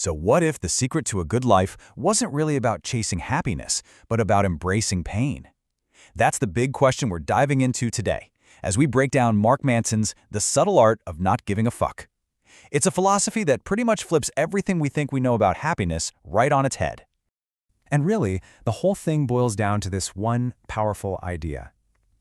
So what if the secret to a good life wasn't really about chasing happiness, but about embracing pain? That's the big question we're diving into today, as we break down Mark Manson's The Subtle Art of Not Giving a Fuck. It's a philosophy that pretty much flips everything we think we know about happiness right on its head. And really, the whole thing boils down to this one powerful idea.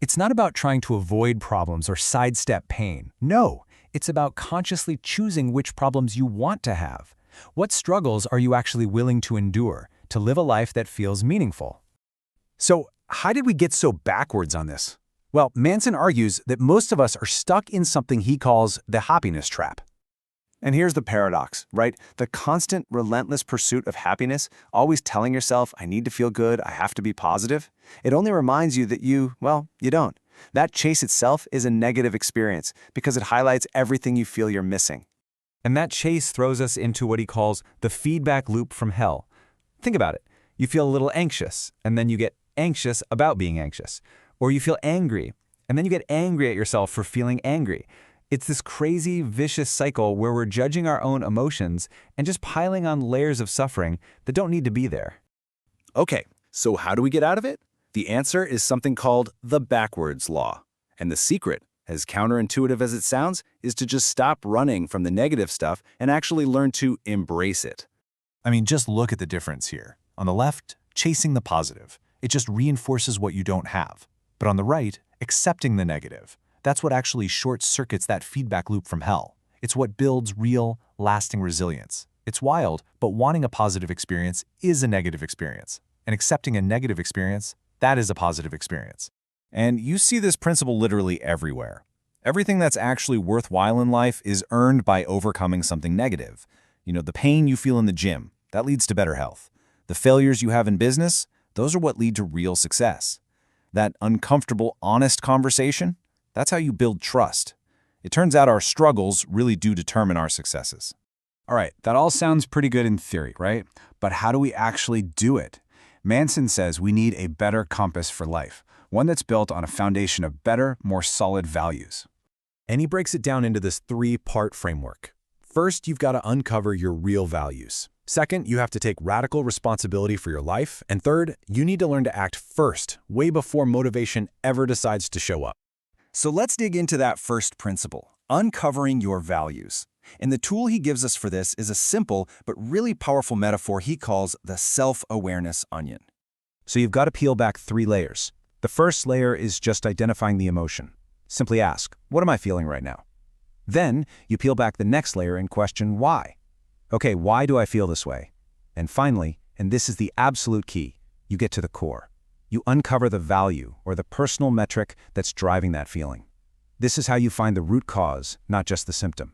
It's not about trying to avoid problems or sidestep pain. No, it's about consciously choosing which problems you want to have. What struggles are you actually willing to endure to live a life that feels meaningful? So, how did we get so backwards on this? Well, Manson argues that most of us are stuck in something he calls the happiness trap. And here's the paradox, right? The constant, relentless pursuit of happiness, always telling yourself, I need to feel good, I have to be positive, it only reminds you that you don't. That chase itself is a negative experience because it highlights everything you feel you're missing. And that chase throws us into what he calls the feedback loop from hell. Think about it. You feel a little anxious, and then you get anxious about being anxious. Or you feel angry, and then you get angry at yourself for feeling angry. It's this crazy, vicious cycle where we're judging our own emotions and just piling on layers of suffering that don't need to be there. Okay, so how do we get out of it? The answer is something called the backwards law. And the secret, as counterintuitive as it sounds, is to just stop running from the negative stuff and actually learn to embrace it. I mean, just look at the difference here. On the left, chasing the positive. It just reinforces what you don't have. But on the right, accepting the negative. That's what actually short-circuits that feedback loop from hell. It's what builds real, lasting resilience. It's wild, but wanting a positive experience is a negative experience. And accepting a negative experience, that is a positive experience. And you see this principle literally everywhere. Everything that's actually worthwhile in life is earned by overcoming something negative. The pain you feel in the gym, that leads to better health. The failures you have in business, those are what lead to real success. That uncomfortable, honest conversation, that's how you build trust. It turns out our struggles really do determine our successes. All right, that all sounds pretty good in theory, right? But how do we actually do it? Manson says we need a better compass for life, one that's built on a foundation of better, more solid values. And he breaks it down into this three-part framework. First, you've got to uncover your real values. Second, you have to take radical responsibility for your life. And third, you need to learn to act first, way before motivation ever decides to show up. So let's dig into that first principle, uncovering your values. And the tool he gives us for this is a simple but really powerful metaphor he calls the self-awareness onion. So you've got to peel back 3 layers. The first layer is just identifying the emotion. Simply ask, what am I feeling right now? Then you peel back the next layer and question why. Okay, why do I feel this way? And finally, and this is the absolute key, you get to the core. You uncover the value or the personal metric that's driving that feeling. This is how you find the root cause, not just the symptom.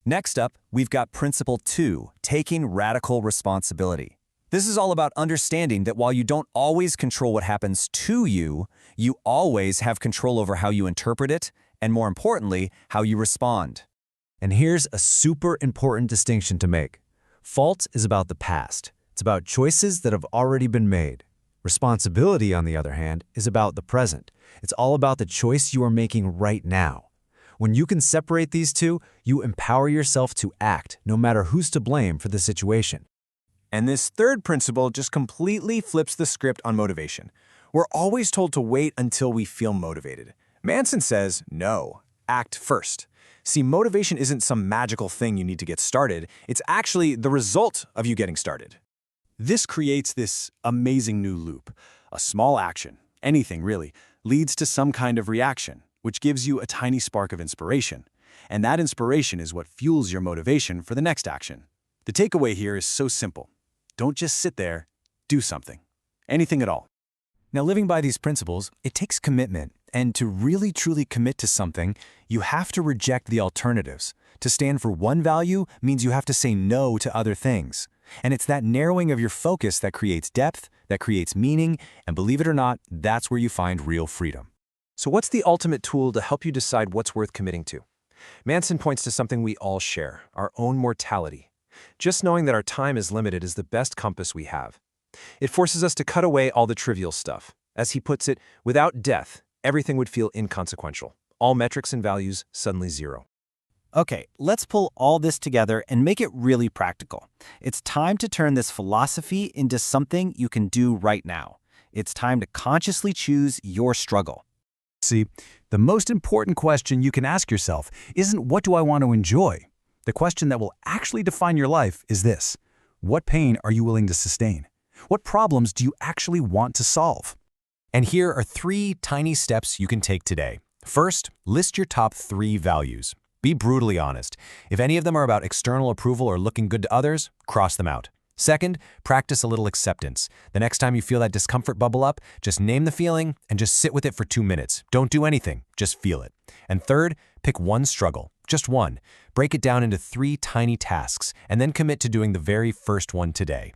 Next up, we've got Principle 2, taking radical responsibility. This is all about understanding that while you don't always control what happens to you, you always have control over how you interpret it, and more importantly, how you respond. And here's a super important distinction to make. Fault is about the past. It's about choices that have already been made. Responsibility, on the other hand, is about the present. It's all about the choice you are making right now. When you can separate these two, you empower yourself to act, no matter who's to blame for the situation. And this third principle just completely flips the script on motivation. We're always told to wait until we feel motivated. Manson says, no, act first. See, motivation isn't some magical thing you need to get started. It's actually the result of you getting started. This creates this amazing new loop. A small action, anything really, leads to some kind of reaction, which gives you a tiny spark of inspiration. And that inspiration is what fuels your motivation for the next action. The takeaway here is so simple. Don't just sit there, do something. Anything at all. Now, living by these principles, it takes commitment. And to really truly commit to something, you have to reject the alternatives. To stand for one value means you have to say no to other things. And it's that narrowing of your focus that creates depth, that creates meaning, and believe it or not, that's where you find real freedom. So what's the ultimate tool to help you decide what's worth committing to? Manson points to something we all share, our own mortality. Just knowing that our time is limited is the best compass we have. It forces us to cut away all the trivial stuff. As he puts it, without death, everything would feel inconsequential. All metrics and values suddenly zero. Okay, let's pull all this together and make it really practical. It's time to turn this philosophy into something you can do right now. It's time to consciously choose your struggle. See, the most important question you can ask yourself isn't what do I want to enjoy? The question that will actually define your life is this: what pain are you willing to sustain? What problems do you actually want to solve? And here are 3 tiny steps you can take today. First, list your top 3 values. Be brutally honest. If any of them are about external approval or looking good to others, cross them out. Second, practice a little acceptance. The next time you feel that discomfort bubble up, just name the feeling and just sit with it for 2 minutes. Don't do anything, just feel it. And third, pick one struggle, just one. Break it down into 3 tiny tasks, and then commit to doing the very first one today.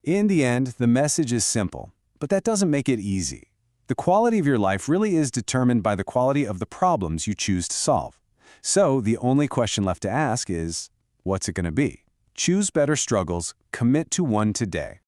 In the end, the message is simple, but that doesn't make it easy. The quality of your life really is determined by the quality of the problems you choose to solve. So the only question left to ask is, what's it going to be? Choose better struggles, commit to one today.